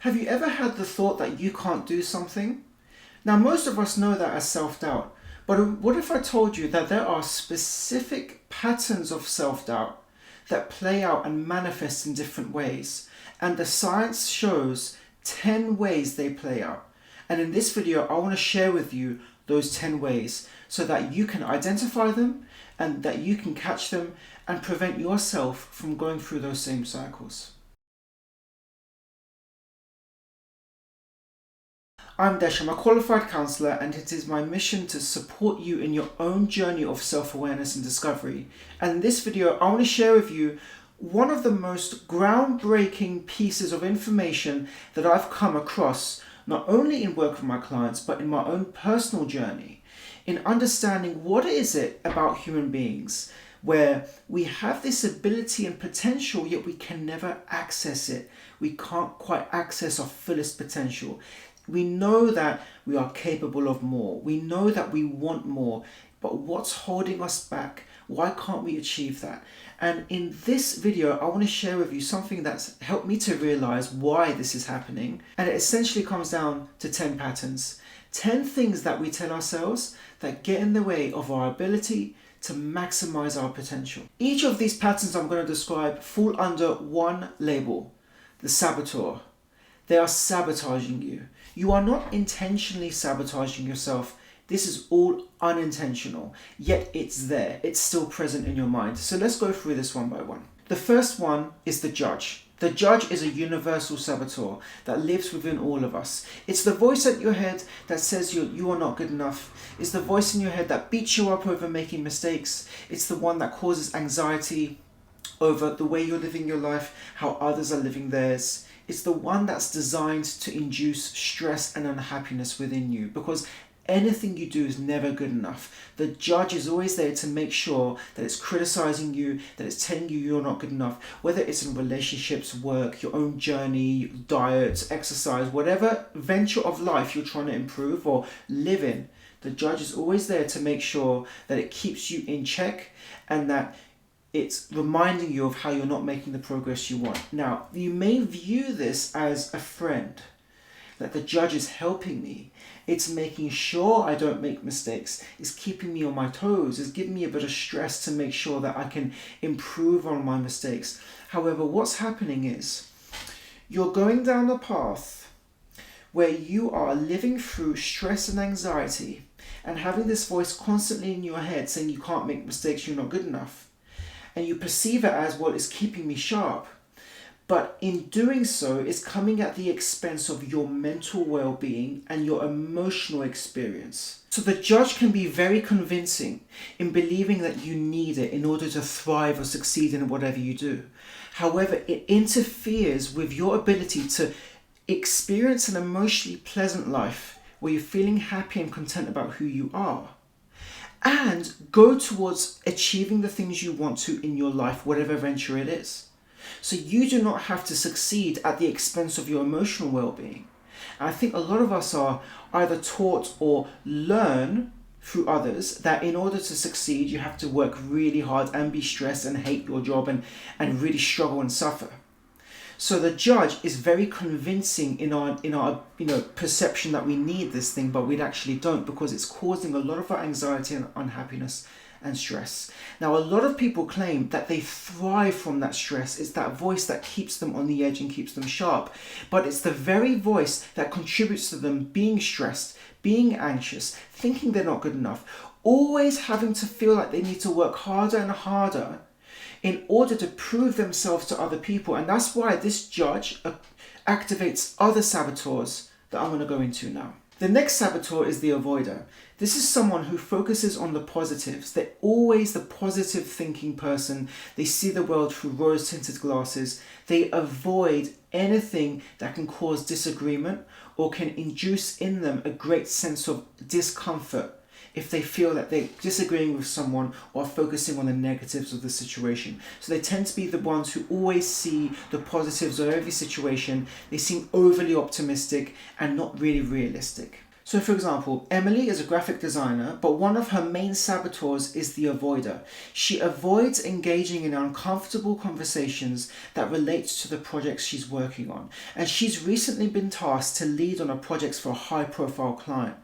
Have you ever had the thought that you can't do something? Now, most of us know that as self-doubt, but what if I told you that there are specific patterns of self-doubt that play out and manifest in different ways, and the science shows 10 ways they play out. And in this video, I want to share with you those 10 ways so that you can identify them and that you can catch them and prevent yourself from going through those same cycles. I'm Desh, I'm a qualified counsellor, and it is my mission to support you in your own journey of self-awareness and discovery. And in this video, I want to share with you one of the most groundbreaking pieces of information that I've come across, not only in work with my clients, but in my own personal journey, in understanding what is it about human beings where we have this ability and potential, yet we can never access it. We can't quite access our fullest potential. We know that we are capable of more. We know that we want more, but what's holding us back? Why can't we achieve that? And in this video, I want to share with you something that's helped me to realize why this is happening. And it essentially comes down to 10 patterns. 10 things that we tell ourselves that get in the way of our ability to maximize our potential. Each of these patterns I'm going to describe fall under one label, the saboteur. They are sabotaging you. You are not intentionally sabotaging yourself. This is all unintentional, yet it's there. It's still present in your mind. So let's go through this one by one. The first one is the judge. The judge is a universal saboteur that lives within all of us. It's the voice at your head that says you are not good enough. It's the voice in your head that beats you up over making mistakes. It's the one that causes anxiety over the way you're living your life, how others are living theirs. It's the one that's designed to induce stress and unhappiness within you, because anything you do is never good enough. The judge is always there to make sure that it's criticizing you, that it's telling you you're not good enough, whether it's in relationships, work, your own journey, diet, exercise, whatever venture of life you're trying to improve or live in. The judge is always there to make sure that it keeps you in check and that it's reminding you of how you're not making the progress you want. Now, you may view this as a friend, that the judge is helping me. It's making sure I don't make mistakes. It's keeping me on my toes. It's giving me a bit of stress to make sure that I can improve on my mistakes. However, what's happening is you're going down a path where you are living through stress and anxiety and having this voice constantly in your head saying you can't make mistakes, you're not good enough. And you perceive it as, well, it's keeping me sharp. But in doing so, it's coming at the expense of your mental well-being and your emotional experience. So the judge can be very convincing in believing that you need it in order to thrive or succeed in whatever you do. However, it interferes with your ability to experience an emotionally pleasant life where you're feeling happy and content about who you are, and go towards achieving the things you want to in your life, whatever venture it is. So you do not have to succeed at the expense of your emotional well-being. And I think a lot of us are either taught or learn through others that in order to succeed, you have to work really hard and be stressed and hate your job and really struggle and suffer. So the judge is very convincing in our perception that we need this thing, but we actually don't, because it's causing a lot of our anxiety and unhappiness and stress. Now, a lot of people claim that they thrive from that stress. It's that voice that keeps them on the edge and keeps them sharp. But it's the very voice that contributes to them being stressed, being anxious, thinking they're not good enough, always having to feel like they need to work harder and harder in order to prove themselves to other people. And that's why this judge activates other saboteurs that I'm going to go into now. The next saboteur is the avoider. This is someone who focuses on the positives. They're always the positive thinking person. They see the world through rose-tinted glasses. They avoid anything that can cause disagreement or can induce in them a great sense of discomfort if they feel that they're disagreeing with someone or focusing on the negatives of the situation. So they tend to be the ones who always see the positives of every situation. They seem overly optimistic and not really realistic. So for example, Emily is a graphic designer, but one of her main saboteurs is the avoider. She avoids engaging in uncomfortable conversations that relate to the projects she's working on. And she's recently been tasked to lead on a project for a high-profile client.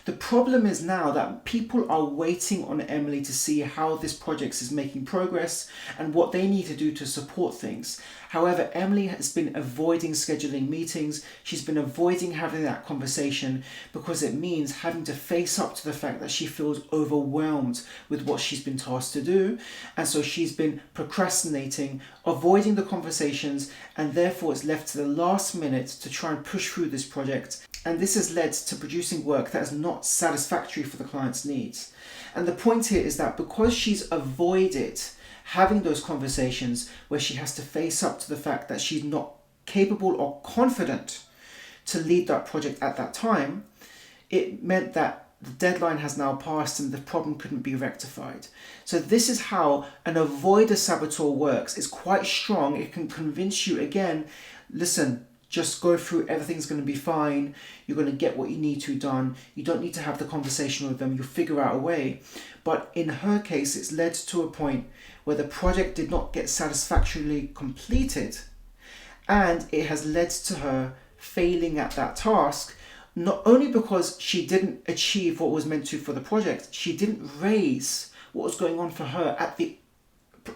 The problem is now that people are waiting on Emily to see how this project is making progress and what they need to do to support things. However, Emily has been avoiding scheduling meetings. She's been avoiding having that conversation because it means having to face up to the fact that she feels overwhelmed with what she's been tasked to do. And so she's been procrastinating, avoiding the conversations, and therefore it's left to the last minute to try and push through this project. And this has led to producing work that is not satisfactory for the client's needs. And the point here is that because she's avoided having those conversations where she has to face up to the fact that she's not capable or confident to lead that project at that time, it meant that the deadline has now passed and the problem couldn't be rectified. So this is how an avoider saboteur works. It's quite strong. It can convince you again, listen, just go through, everything's going to be fine, you're going to get what you need to done, you don't need to have the conversation with them, you'll figure out a way. But in her case, it's led to a point where the project did not get satisfactorily completed, and it has led to her failing at that task, not only because she didn't achieve what was meant to for the project, she didn't raise what was going on for her at the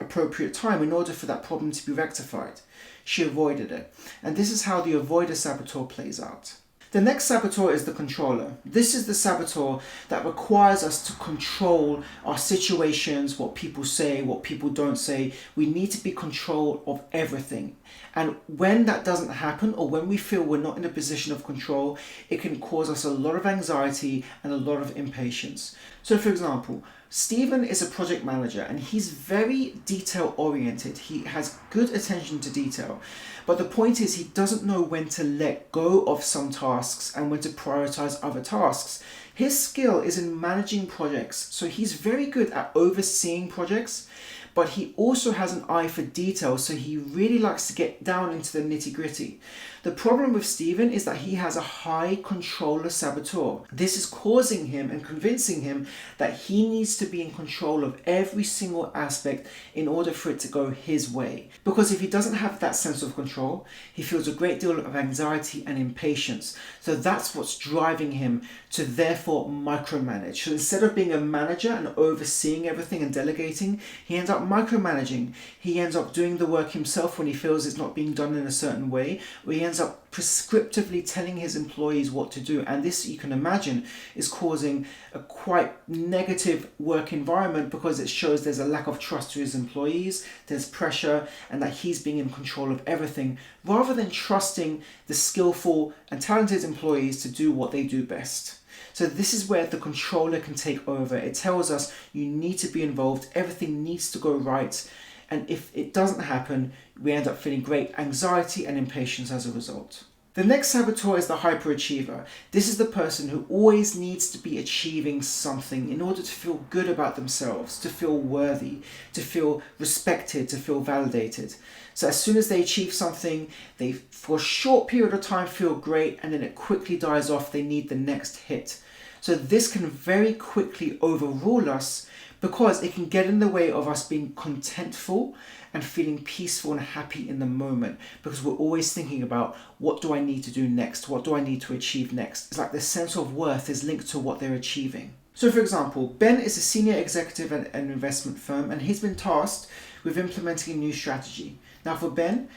appropriate time in order for that problem to be rectified. She avoided it. And this is how the avoider saboteur plays out. The next saboteur is the controller. This is the saboteur that requires us to control our situations, what people say, what people don't say. We need to be in control of everything. And when that doesn't happen, or when we feel we're not in a position of control, it can cause us a lot of anxiety and a lot of impatience. So for example, Stephen is a project manager and he's very detail oriented. He has good attention to detail. But the point is, he doesn't know when to let go of some tasks and when to prioritize other tasks. His skill is in managing projects. So he's very good at overseeing projects, but he also has an eye for detail. So he really likes to get down into the nitty gritty. The problem with Stephen is that he has a high controller saboteur. This is causing him and convincing him that he needs to be in control of every single aspect in order for it to go his way. Because if he doesn't have that sense of control, he feels a great deal of anxiety and impatience. So that's what's driving him to therefore micromanage. So instead of being a manager and overseeing everything and delegating, he ends up micromanaging. He ends up doing the work himself when he feels it's not being done in a certain way, or he ends up prescriptively telling his employees what to do. And this, you can imagine, is causing a quite negative work environment because it shows there's a lack of trust to his employees, there's pressure, and that he's being in control of everything rather than trusting the skillful and talented employees to do what they do best. So this is where the controller can take over. It tells us you need to be involved, everything needs to go right. And if it doesn't happen, we end up feeling great anxiety and impatience as a result. The next saboteur is the hyperachiever. This is the person who always needs to be achieving something in order to feel good about themselves, to feel worthy, to feel respected, to feel validated. So as soon as they achieve something, they for a short period of time feel great, and then it quickly dies off. They need the next hit. So this can very quickly overrule us because it can get in the way of us being contentful and feeling peaceful and happy in the moment, because we're always thinking about, what do I need to do next? What do I need to achieve next? It's like the sense of worth is linked to what they're achieving. So for example, Ben is a senior executive at an investment firm, and he's been tasked with implementing a new strategy. Now for Ben,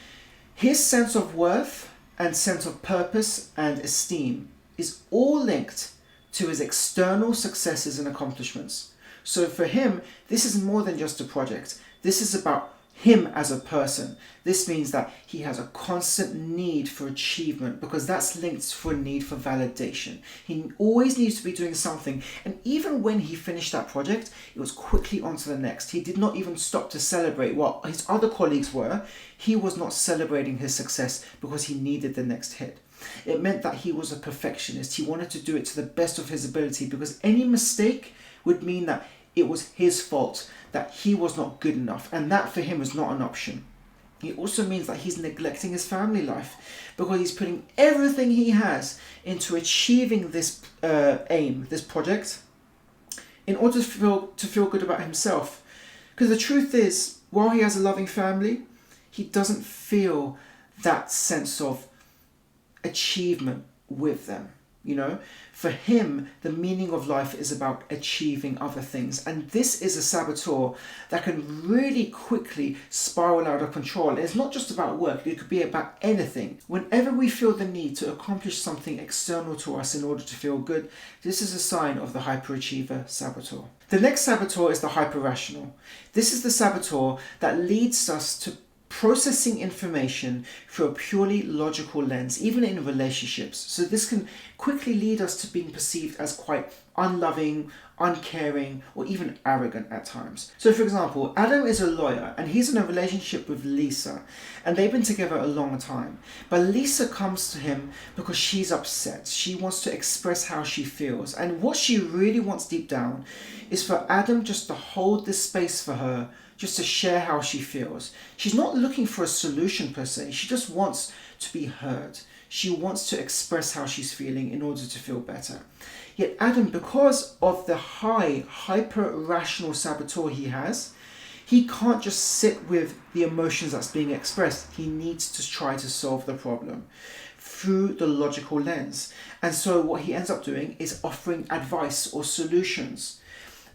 his sense of worth and sense of purpose and esteem is all linked to his external successes and accomplishments. So for him, this is more than just a project. This is about him as a person. This means that he has a constant need for achievement, because that's linked to a need for validation. He always needs to be doing something. And even when he finished that project, it was quickly on to the next. He did not even stop to celebrate what his other colleagues were. He was not celebrating his success because he needed the next hit. It meant that he was a perfectionist. He wanted to do it to the best of his ability, because any mistake would mean that it was his fault, that he was not good enough, and that for him was not an option. It also means that he's neglecting his family life because he's putting everything he has into achieving this aim, this project, in order to feel good about himself. Because the truth is, while he has a loving family, he doesn't feel that sense of achievement with them. You know, for him, the meaning of life is about achieving other things. And this is a saboteur that can really quickly spiral out of control. And it's not just about work, it could be about anything. Whenever we feel the need to accomplish something external to us in order to feel good, this is a sign of the hyperachiever saboteur. The next saboteur is the hyper-rational. This is the saboteur that leads us to processing information through a purely logical lens, even in relationships. So this can quickly lead us to being perceived as quite unloving, uncaring, or even arrogant at times. So for example, Adam is a lawyer and he's in a relationship with Lisa, and they've been together a long time. But Lisa comes to him because she's upset. She wants to express how she feels. And what she really wants deep down is for Adam just to hold this space for her, just to share how she feels. She's not looking for a solution per se. She just wants to be heard. She wants to express how she's feeling in order to feel better. Yet Adam, because of the hyper-rational saboteur he has, he can't just sit with the emotions that's being expressed. He needs to try to solve the problem through the logical lens. And so what he ends up doing is offering advice or solutions.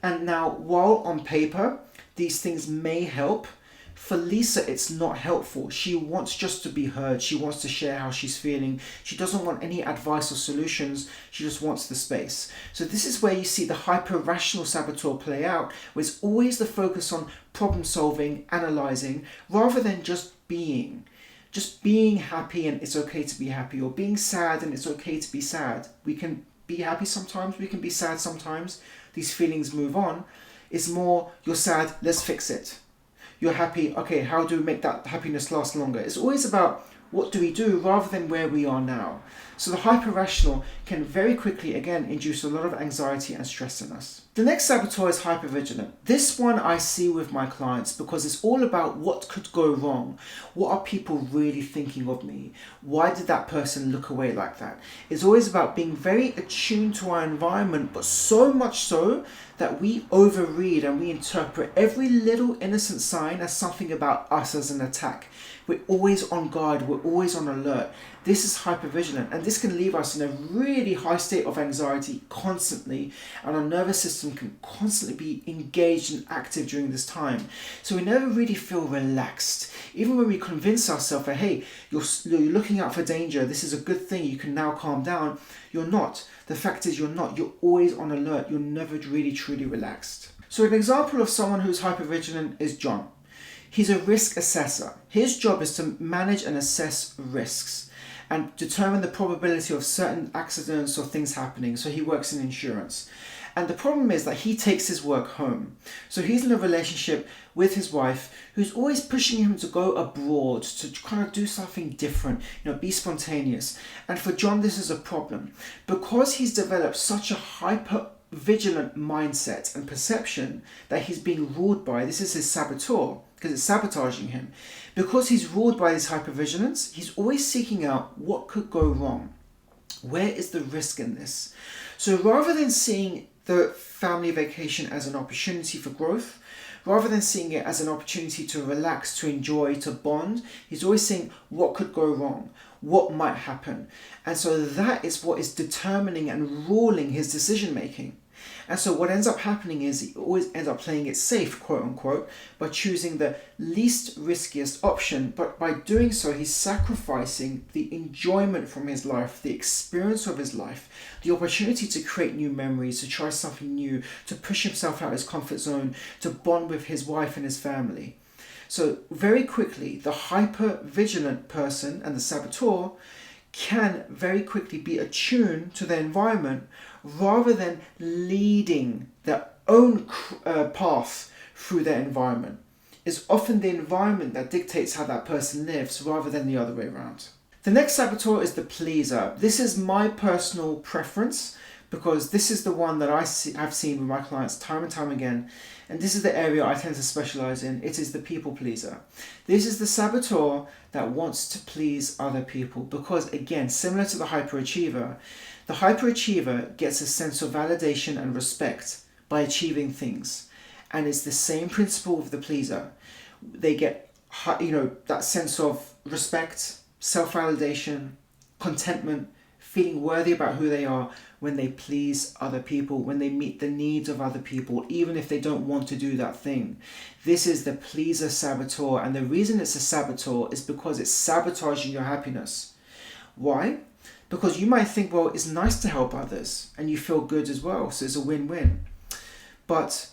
And now, while on paper, these things may help, for Lisa, it's not helpful. She wants just to be heard. She wants to share how she's feeling. She doesn't want any advice or solutions. She just wants the space. So this is where you see the hyper-rational saboteur play out, where it's always the focus on problem solving, analyzing, rather than just being. Just being happy and it's okay to be happy, or being sad and it's okay to be sad. We can be happy sometimes, we can be sad sometimes. These feelings move on. It's more, you're sad, let's fix it. You're happy, okay, how do we make that happiness last longer? It's always about what do we do rather than where we are now. So the hyper-rational can very quickly, again, induce a lot of anxiety and stress in us. The next saboteur is hyper-vigilant. This one I see with my clients because it's all about what could go wrong. What are people really thinking of me? Why did that person look away like that? It's always about being very attuned to our environment, but so much so that we overread and we interpret every little innocent sign as something about us as an attack. We're always on guard, we're always on alert. This is hypervigilant, and this can leave us in a really high state of anxiety constantly, and our nervous system can constantly be engaged and active during this time. So we never really feel relaxed. Even when we convince ourselves that, hey, you're looking out for danger, this is a good thing, you can now calm down, you're not. The fact is you're not. You're always on alert. You're never really truly relaxed. So an example of someone who's hypervigilant is John. He's a risk assessor. His job is to manage and assess risks and determine the probability of certain accidents or things happening. So he works in insurance. And the problem is that he takes his work home. So he's in a relationship with his wife who's always pushing him to go abroad, to kind of do something different, be spontaneous. And for John, this is a problem. Because he's developed such a hyper-vigilant mindset and perception that he's being ruled by, this is his saboteur, because it's sabotaging him. Because he's ruled by this hypervigilance, he's always seeking out what could go wrong. Where is the risk in this? So rather than seeing the family vacation as an opportunity for growth, rather than seeing it as an opportunity to relax, to enjoy, to bond, he's always saying what could go wrong, what might happen. And so that is what is determining and ruling his decision making. And so what ends up happening is he always ends up playing it safe, quote unquote, by choosing the least riskiest option. But by doing so, he's sacrificing the enjoyment from his life, the experience of his life, the opportunity to create new memories, to try something new, to push himself out of his comfort zone, to bond with his wife and his family. So very quickly, the hyper-vigilant person and the saboteur can very quickly be attuned to their environment rather than leading their own path through their environment. It's often the environment that dictates how that person lives rather than the other way around. The next saboteur is the pleaser. This is my personal preference because this is the one that I've seen with my clients time and time again, and this is the area I tend to specialize in. It is the people pleaser. This is the saboteur that wants to please other people because, again, similar to the hyperachiever gets a sense of validation and respect by achieving things, and it's the same principle with the pleaser. They get, that sense of respect, self-validation, contentment, feeling worthy about who they are when they please other people, when they meet the needs of other people, even if they don't want to do that thing. This is the pleaser saboteur, and the reason it's a saboteur is because it's sabotaging your happiness. Why? Because you might think, well, it's nice to help others, and you feel good as well, so it's a win-win. But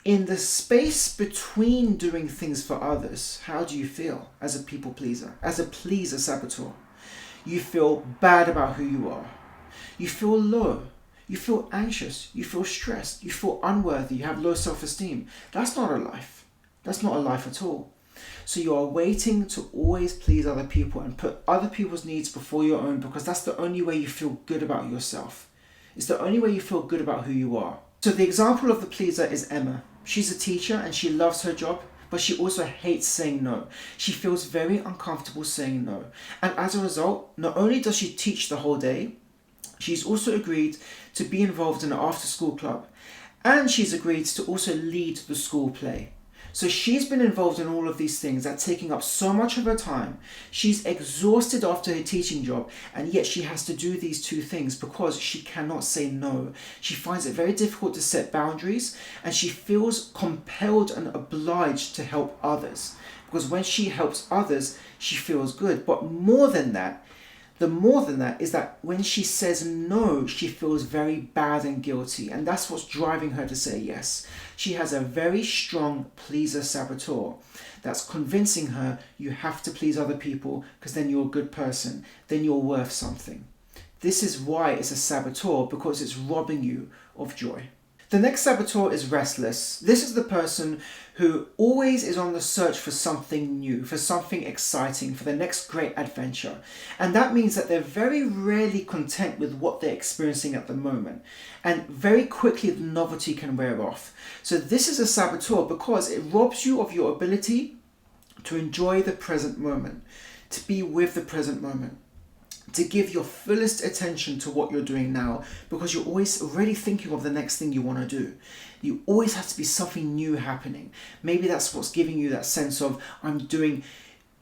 in the space between doing things for others, how do you feel as a people pleaser, as a pleaser saboteur? You feel bad about who you are. You feel low. You feel anxious. You feel stressed. You feel unworthy. You have low self-esteem. That's not a life. That's not a life at all. So you are waiting to always please other people and put other people's needs before your own, because that's the only way you feel good about yourself. It's the only way you feel good about who you are. So the example of the pleaser is Emma. She's a teacher and she loves her job, but she also hates saying no. She feels very uncomfortable saying no. And as a result, not only does she teach the whole day, she's also agreed to be involved in an after-school club. And she's agreed to also lead the school play. So she's been involved in all of these things that are taking up so much of her time. She's exhausted after her teaching job, and yet she has to do these two things because she cannot say no. She finds it very difficult to set boundaries, and she feels compelled and obliged to help others. Because when she helps others, she feels good. But more than that is that when she says no, she feels very bad and guilty. And that's what's driving her to say yes. She has a very strong pleaser saboteur that's convincing her you have to please other people because then you're a good person, then you're worth something. This is why it's a saboteur, because it's robbing you of joy. The next saboteur is Restless. This is the person who always is on the search for something new, for something exciting, for the next great adventure. And that means that they're very rarely content with what they're experiencing at the moment. And very quickly the novelty can wear off. So this is a saboteur because it robs you of your ability to enjoy the present moment, to be with the present moment, to give your fullest attention to what you're doing now, because you're always already thinking of the next thing you want to do. You always have to be something new happening. Maybe that's what's giving you that sense of, I'm doing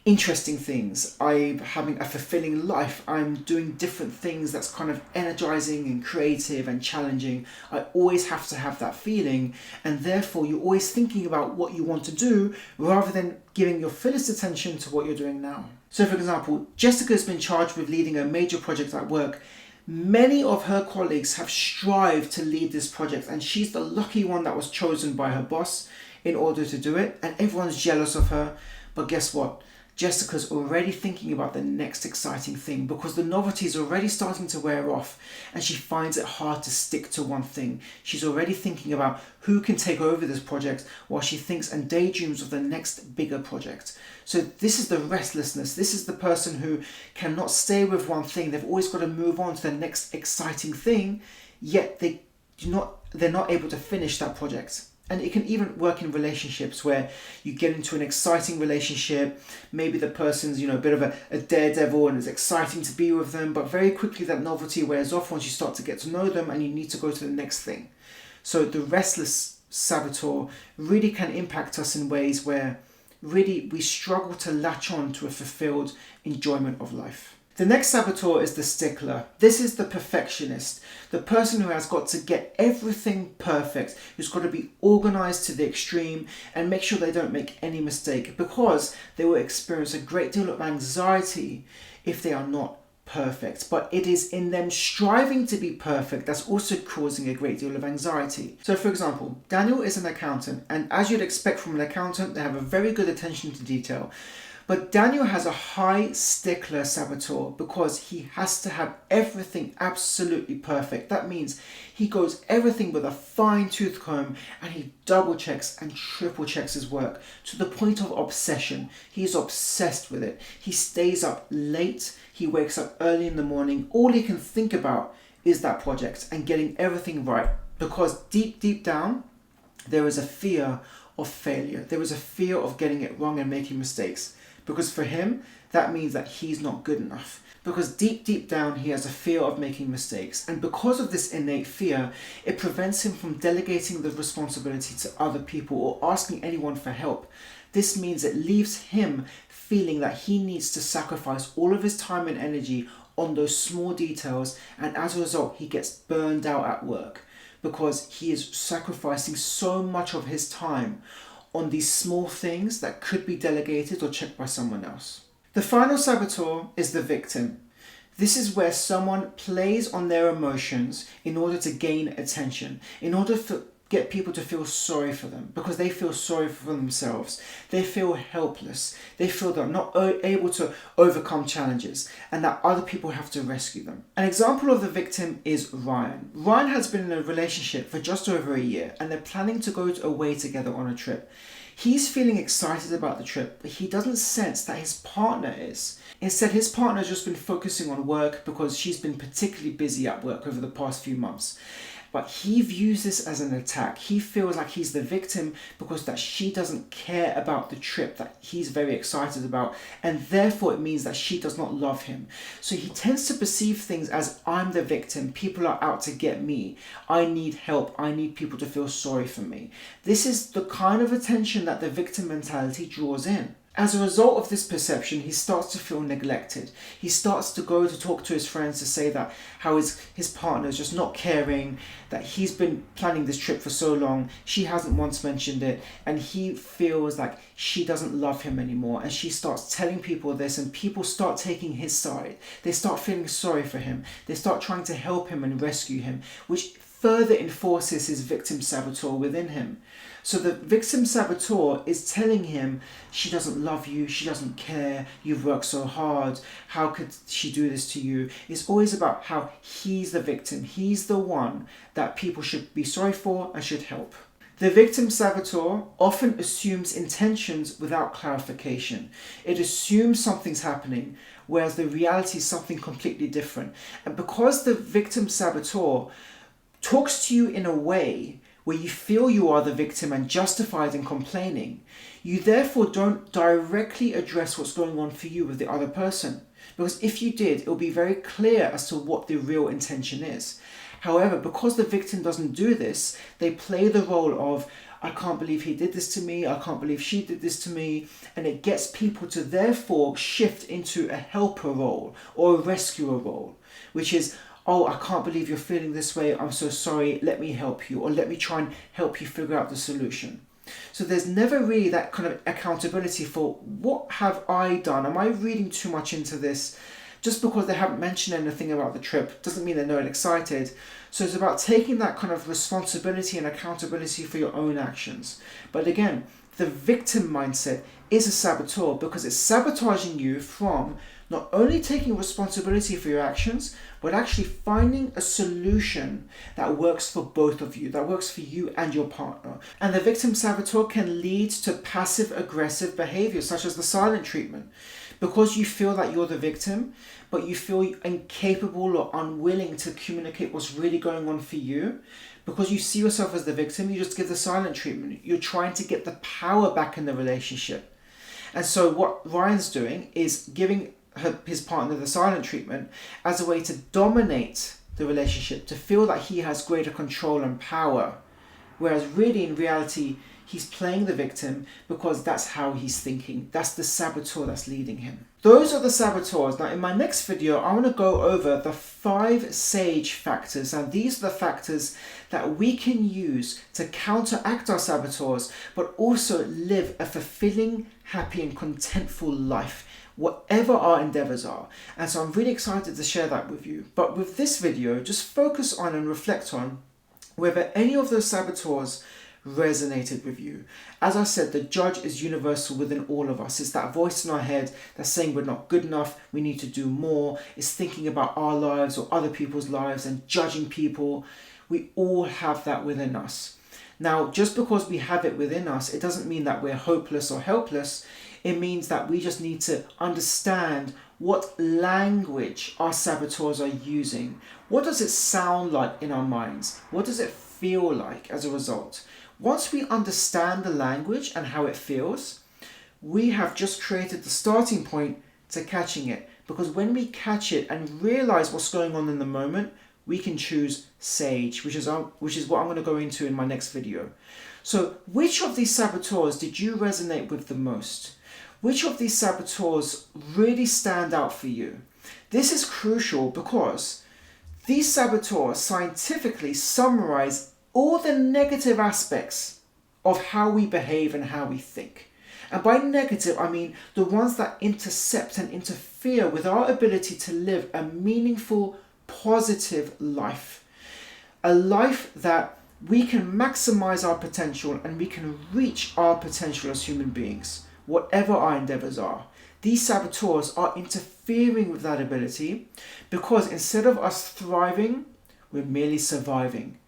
interesting things, I'm having a fulfilling life, I'm doing different things that's kind of energizing and creative and challenging. I always have to have that feeling, and therefore you're always thinking about what you want to do rather than giving your fullest attention to what you're doing now. So for example, Jessica's been charged with leading a major project at work. Many of her colleagues have strived to lead this project, and she's the lucky one that was chosen by her boss in order to do it, and everyone's jealous of her. But guess what? Jessica's already thinking about the next exciting thing because the novelty is already starting to wear off, and she finds it hard to stick to one thing. She's already thinking about who can take over this project while she thinks and daydreams of the next bigger project. So this is the restlessness. This is the person who cannot stay with one thing. They've always got to move on to the next exciting thing, yet they're not able to finish that project. And it can even work in relationships where you get into an exciting relationship. Maybe the person's, a bit of a daredevil and it's exciting to be with them, but very quickly that novelty wears off once you start to get to know them and you need to go to the next thing. So the restless saboteur really can impact us in ways where really we struggle to latch on to a fulfilled enjoyment of life. The next saboteur is the stickler. This is the perfectionist, the person who has got to get everything perfect, who's got to be organized to the extreme and make sure they don't make any mistake, because they will experience a great deal of anxiety if they are not perfect. But it is in them striving to be perfect that's also causing a great deal of anxiety. So for example, Daniel is an accountant, and as you'd expect from an accountant, they have a very good attention to detail. But Daniel has a high stickler saboteur because he has to have everything absolutely perfect. That means he goes everything with a fine-tooth comb, and he double checks and triple checks his work to the point of obsession. He's obsessed with it. He stays up late. he wakes up early in the morning, all he can think about is that project and getting everything right. Because deep down, there is a fear of failure. There is a fear of getting it wrong and making mistakes. Because for him, that means that he's not good enough. Because deep down, he has a fear of making mistakes. And because of this innate fear, it prevents him from delegating the responsibility to other people or asking anyone for help. This means it leaves him feeling that he needs to sacrifice all of his time and energy on those small details. And as a result, he gets burned out at work because he is sacrificing so much of his time on these small things that could be delegated or checked by someone else. The final saboteur is the victim. This is where someone plays on their emotions in order to gain attention, in order to get people to feel sorry for them, because they feel sorry for themselves. They feel helpless. They feel they're not able to overcome challenges and that other people have to rescue them. An example of the victim is Ryan. Ryan has been in a relationship for just over a year and they're planning to go away together on a trip. He's feeling excited about the trip, but he doesn't sense that his partner is. Instead, his partner has just been focusing on work because she's been particularly busy at work over the past few months. But he views this as an attack. He feels like he's the victim because that she doesn't care about the trip that he's very excited about, and therefore it means that she does not love him. So he tends to perceive things as, I'm the victim, people are out to get me, I need help, I need people to feel sorry for me. This is the kind of attention that the victim mentality draws in. As a result of this perception, he starts to feel neglected. He starts to go to talk to his friends to say that how his partner is just not caring, that he's been planning this trip for so long, she hasn't once mentioned it, and he feels like she doesn't love him anymore. And she starts telling people this, and people start taking his side. They start feeling sorry for him. They start trying to help him and rescue him, which further enforces his victim saboteur within him. So the victim saboteur is telling him, she doesn't love you, she doesn't care, you've worked so hard, how could she do this to you? It's always about how he's the victim, he's the one that people should be sorry for and should help. The victim saboteur often assumes intentions without clarification. It assumes something's happening, whereas the reality is something completely different. And because the victim saboteur talks to you in a way where you feel you are the victim and justified in complaining, you therefore don't directly address what's going on for you with the other person. Because if you did, it will be very clear as to what the real intention is. However, because the victim doesn't do this, they play the role of, I can't believe he did this to me, I can't believe she did this to me, and it gets people to therefore shift into a helper role or a rescuer role, which is, oh, I can't believe you're feeling this way, I'm so sorry, let me help you, or let me try and help you figure out the solution. So there's never really that kind of accountability for, what have I done? Am I reading too much into this? Just because they haven't mentioned anything about the trip doesn't mean they're not excited. So it's about taking that kind of responsibility and accountability for your own actions. But again, the victim mindset is a saboteur because it's sabotaging you from not only taking responsibility for your actions, but actually finding a solution that works for both of you, that works for you and your partner. And the victim saboteur can lead to passive aggressive behavior, such as the silent treatment. Because you feel that you're the victim, but you feel incapable or unwilling to communicate what's really going on for you, because you see yourself as the victim, you just give the silent treatment. You're trying to get the power back in the relationship. And so what Ryan's doing is giving his partner the silent treatment as a way to dominate the relationship, to feel that he has greater control and power. Whereas really in reality, he's playing the victim because that's how he's thinking. That's the saboteur that's leading him. Those are the saboteurs. Now in my next video, I want to go over the 5 sage factors. Now these are the factors that we can use to counteract our saboteurs, but also live a fulfilling, happy and contentful life, whatever our endeavors are. And so I'm really excited to share that with you. But with this video, just focus on and reflect on whether any of those saboteurs resonated with you. As I said, the judge is universal within all of us. It's that voice in our head that's saying we're not good enough, we need to do more. It's thinking about our lives or other people's lives and judging people. We all have that within us. Now, just because we have it within us, it doesn't mean that we're hopeless or helpless. It means that we just need to understand what language our saboteurs are using. What does it sound like in our minds? What does it feel like as a result? Once we understand the language and how it feels, we have just created the starting point to catching it. Because when we catch it and realize what's going on in the moment, we can choose sage, which is what I'm going to go into in my next video. So which of these saboteurs did you resonate with the most? Which of these saboteurs really stand out for you? This is crucial because these saboteurs scientifically summarize all the negative aspects of how we behave and how we think. And by negative, I mean the ones that intercept and interfere with our ability to live a meaningful, positive life. A life that we can maximize our potential and we can reach our potential as human beings, whatever our endeavors are. These saboteurs are interfering with that ability because instead of us thriving, we're merely surviving.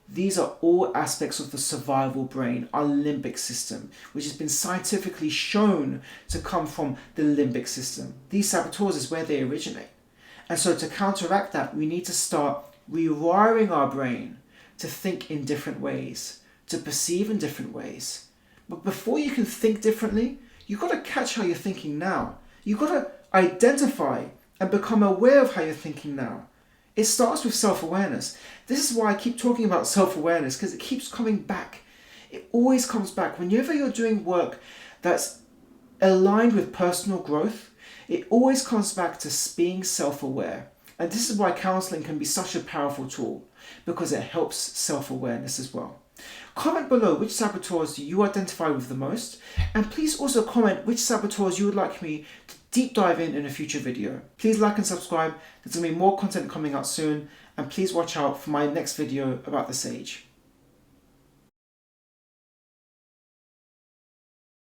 These are all aspects of the survival brain, our limbic system, which has been scientifically shown to come from the limbic system. These saboteurs is where they originate. And so to counteract that, we need to start rewiring our brain to think in different ways, to perceive in different ways. But before you can think differently, you've got to catch how you're thinking now. You've got to identify and become aware of how you're thinking now. It starts with self-awareness. This is why I keep talking about self-awareness, because it keeps coming back. It always comes back. Whenever you're doing work that's aligned with personal growth, it always comes back to being self-aware. And this is why counseling can be such a powerful tool, because it helps self-awareness as well. Comment below which saboteurs you identify with the most, and please also comment which saboteurs you would like me to deep dive in a future video. Please like and subscribe. There's going to be more content coming out soon, and please watch out for my next video about the sage.